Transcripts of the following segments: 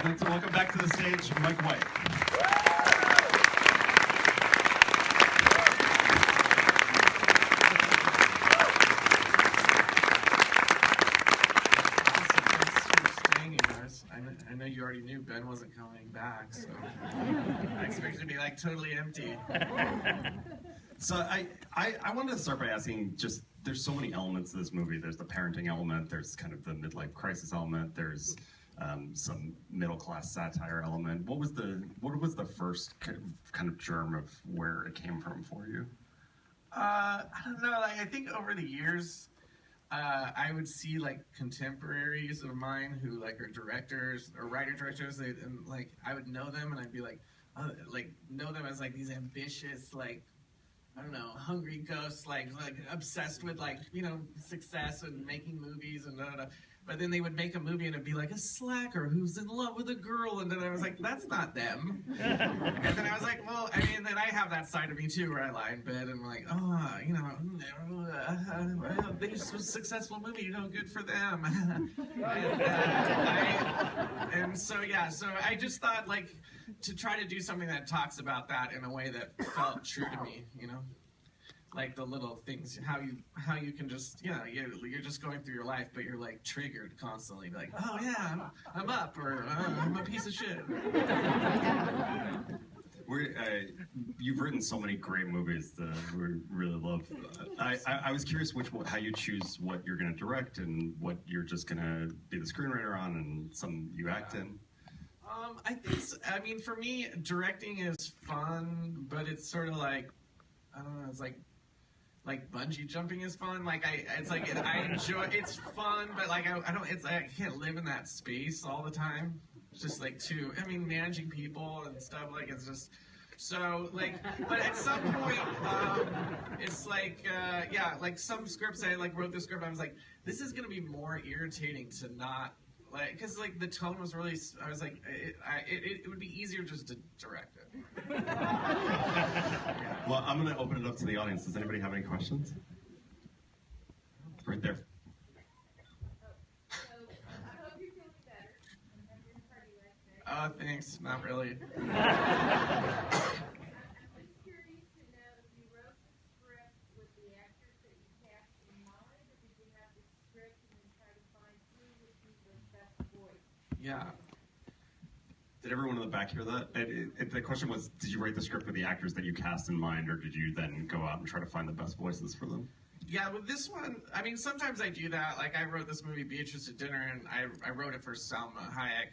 like to welcome back to the stage Mike White. I know you already knew Ben wasn't coming back, so I expected it to be like totally empty. So I wanted to start by asking, just there's so many elements to this movie. There's the parenting element, there's kind of the midlife crisis element, there's some middle class satire element. What was the first kind of germ of where it came from for you? I don't know. Like, I think over the years, I would see like contemporaries of mine who like are directors or writer directors, and like I would know them, and I'd be like, know them as like these ambitious, like, I don't know, hungry ghosts, like obsessed with like, you know, success and making movies and da da da. But then they would make a movie and it'd be like a slacker who's in love with a girl, and then I was like, that's not them. And then I was like, well, I mean, then I have that side of me too, where I lie in bed and I'm like, oh, you know, they successful movie, you know, good for them. And so I just thought like to try to do something that talks about that in a way that felt true to me, you know. Like the little things, how you can just, you know, you're just going through your life, but you're like triggered constantly, like, oh yeah, I'm up, or I'm a piece of shit. You've written so many great movies that we really love. I was curious how you choose what you're going to direct and what you're just going to be the screenwriter on, and some you act in. I mean, for me, directing is fun, but it's sort of like, I don't know, it's like bungee jumping is fun. Like I enjoy. It's fun, but like I can't live in that space all the time. It's just like managing people and stuff. Like it's just so like. But at some point, it's like like some scripts I like wrote the script. I was like, this is gonna be more irritating to not. Like, because like the tone was really, I was like, it would be easier just to direct it. Well, I'm going to open it up to the audience. Does anybody have any questions? Right there. Oh, thanks. Not really. Yeah. Did everyone in the back hear that? The question was, did you write the script with the actors that you cast in mind, or did you then go out and try to find the best voices for them? Yeah, with this one, I mean, sometimes I do that. Like, I wrote this movie, Beatrice at Dinner, and I wrote it for Salma Hayek,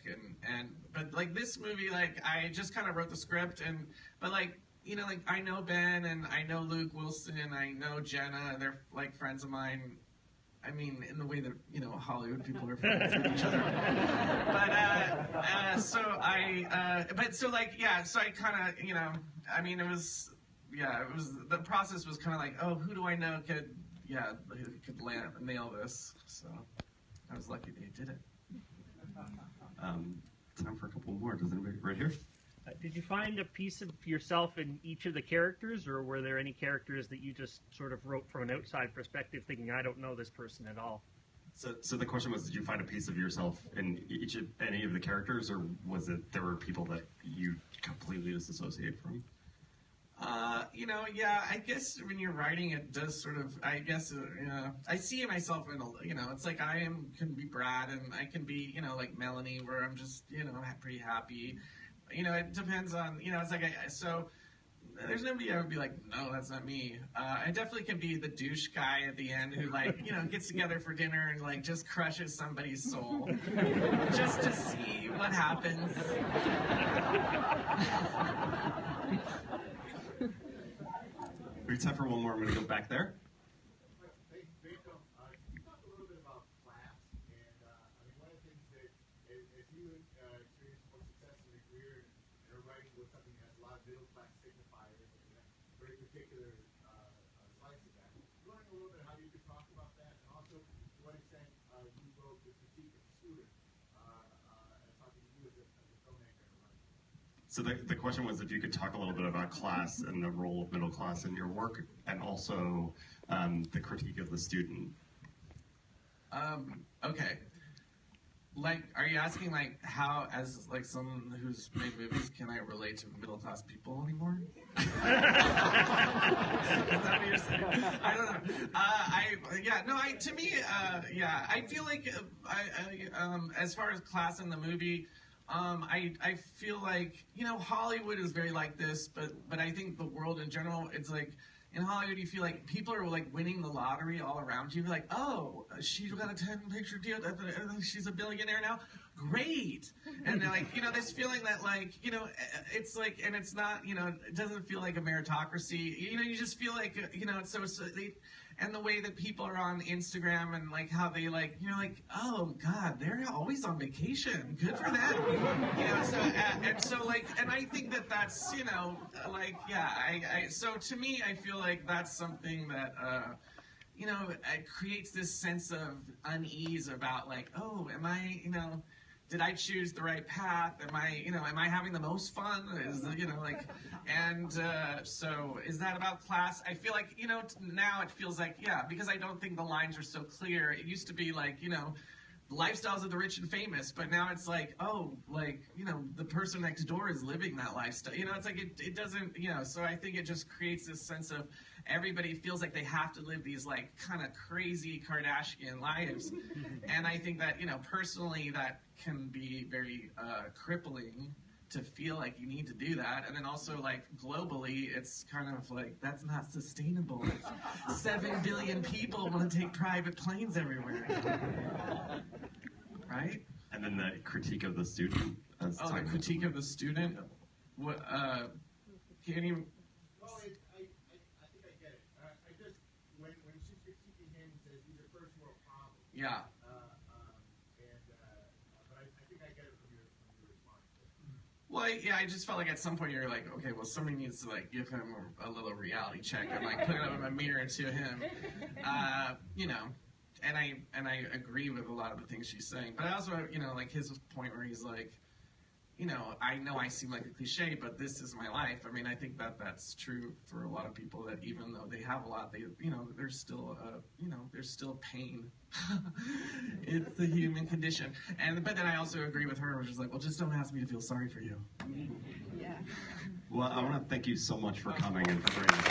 but like this movie, like, I just kind of wrote the script, but like, you know, like, I know Ben, and I know Luke Wilson, and I know Jenna, and they're like friends of mine. I mean, in the way that, you know, Hollywood people are friends with each other. But, so I kind of, you know, I mean, the process was kind of like, oh, who do I know could nail this? So I was lucky they did it. Time for a couple more. Does anybody, right here? Did you find a piece of yourself in each of the characters, or were there any characters that you just sort of wrote from an outside perspective, thinking, I don't know this person at all? So the question was, did you find a piece of yourself in any of the characters, or was it there were people that you completely disassociate from? You know, yeah, I guess when you're writing, it does sort of, I guess, I see myself in you know, it's like can be Brad, and I can be, you know, like Melanie, where I'm just, you know, pretty happy. You know, it depends on, you know, it's like, so there's nobody I would be like, no, that's not me. I definitely can be the douche guy at the end who, like, you know, gets together for dinner and, like, just crushes somebody's soul just to see what happens. We have time for one more. I'm going to go back there. So the question was if you could talk a little bit about class and the role of middle class in your work, and also the critique of the student. Okay. Like, are you asking like how, as like someone who's made movies, can I relate to middle class people anymore? Is that what you're saying? I don't know. To me, I feel like as far as class in the movie, I feel like Hollywood is very like this, but I think the world in general, it's like. In Hollywood, you feel like people are like winning the lottery all around you. You're like, oh, she got a 10-picture deal. She's a billionaire now. Great. And they're like, this feeling that like, it's like, and it's not, it doesn't feel like a meritocracy. You just feel like, and the way that people are on Instagram and like how they like, like, oh God, they're always on vacation. Good for them. And I think that that's, so to me, I feel like that's something that, it creates this sense of unease about like, oh, am I, did I choose the right path? Am I having the most fun? So is that about class? I feel like, now it feels like, because I don't think the lines are so clear. It used to be like, the lifestyles of the rich and famous, but now it's like, oh, like, the person next door is living that lifestyle. It's like, it doesn't, so I think it just creates this sense of everybody feels like they have to live these like kind of crazy Kardashian lives. And I think that, personally that can be very crippling to feel like you need to do that. And then also like globally, it's kind of like, that's not sustainable. 7 billion people want to take private planes everywhere. Right? And then the critique of the student. The critique of the student? What, can you... Well, I think I get it. I just, when she's critiquing him and says these are first world problems. Yeah. But I think I get it from your response. Well, I just felt like at some point you're like, okay, well, somebody needs to like give him a little reality check and like put it up in a mirror to him, And I agree with a lot of the things she's saying, but I also, like his point where he's like, I know I seem like a cliche, but this is my life. I mean, I think that that's true for a lot of people, that even though they have a lot, there's still, there's still pain. It's the human condition. But then I also agree with her, which is like, well, just don't ask me to feel sorry for you. Yeah. Well, I want to thank you so much for coming and for bringing